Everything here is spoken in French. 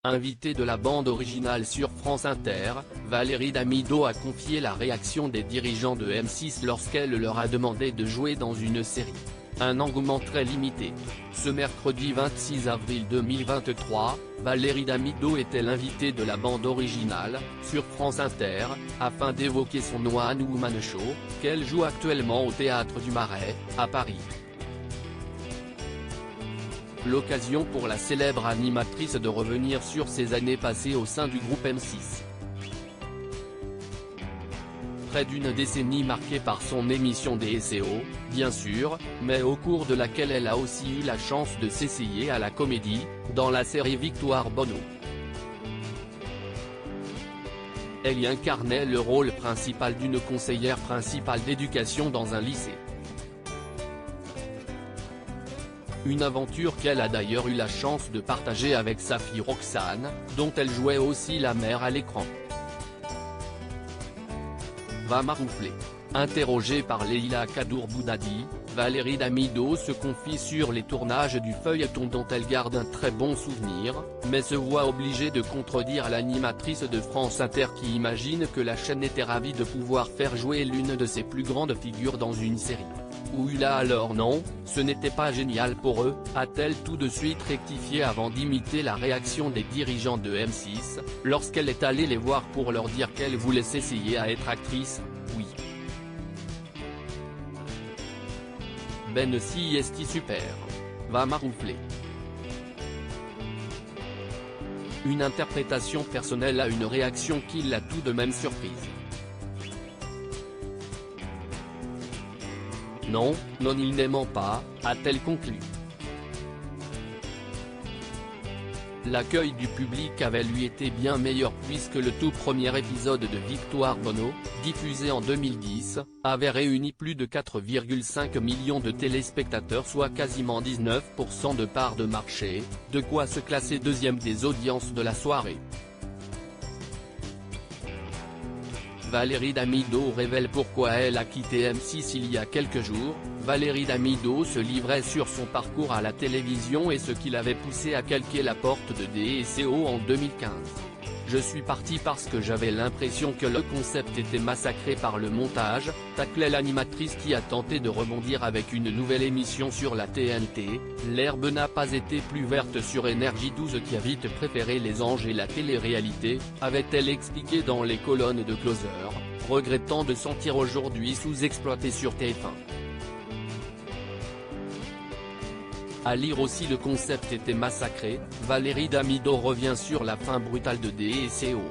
Invitée de la bande originale sur France Inter, Valérie Damido a confié la réaction des dirigeants de M6 lorsqu'elle leur a demandé de jouer dans une série. Un engouement très limité. Ce mercredi 26 avril 2023, Valérie Damido était l'invitée de la bande originale, sur France Inter, afin d'évoquer son One Woman Show, qu'elle joue actuellement au Théâtre du Marais, à Paris. L'occasion pour la célèbre animatrice de revenir sur ses années passées au sein du groupe M6. Près d'une décennie marquée par son émission DSO, bien sûr, mais au cours de laquelle elle a aussi eu la chance de s'essayer à la comédie, dans la série Victoire Bono. Elle y incarnait le rôle principal d'une conseillère principale d'éducation dans un lycée. Une aventure qu'elle a d'ailleurs eu la chance de partager avec sa fille Roxane, dont elle jouait aussi la mère à l'écran. Va maroufler. Interrogée par Leïla Kadour-Boudadi, Valérie Damido se confie sur les tournages du feuilleton dont elle garde un très bon souvenir, mais se voit obligée de contredire l'animatrice de France Inter qui imagine que la chaîne était ravie de pouvoir faire jouer l'une de ses plus grandes figures dans une série. Oula alors non, ce n'était pas génial pour eux, a-t-elle tout de suite rectifié avant d'imiter la réaction des dirigeants de M6, lorsqu'elle est allée les voir pour leur dire qu'elle voulait s'essayer à être actrice. Oui. Ben si esti super. Va maroufler. Une interprétation personnelle à une réaction qui l'a tout de même surprise. Non, non il n'aimant pas, a-t-elle conclu. L'accueil du public avait lui été bien meilleur puisque le tout premier épisode de Victoire Bono, diffusé en 2010, avait réuni plus de 4,5 millions de téléspectateurs soit quasiment 19% de part de marché, de quoi se classer deuxième des audiences de la soirée. Valérie Damido révèle pourquoi elle a quitté M6 il y a quelques jours. Valérie Damido se livrait sur son parcours à la télévision et ce qui l'avait poussé à calquer la porte de DSO en 2015. Je suis partie parce que j'avais l'impression que le concept était massacré par le montage, taclait l'animatrice qui a tenté de rebondir avec une nouvelle émission sur la TNT. L'herbe n'a pas été plus verte sur Énergie 12 qui a vite préféré les anges et la télé-réalité, avait-elle expliqué dans les colonnes de Closer, regrettant de sentir aujourd'hui sous-exploité sur TF1. À lire aussi le concept était massacré, Valérie Damido revient sur la fin brutale de DSO.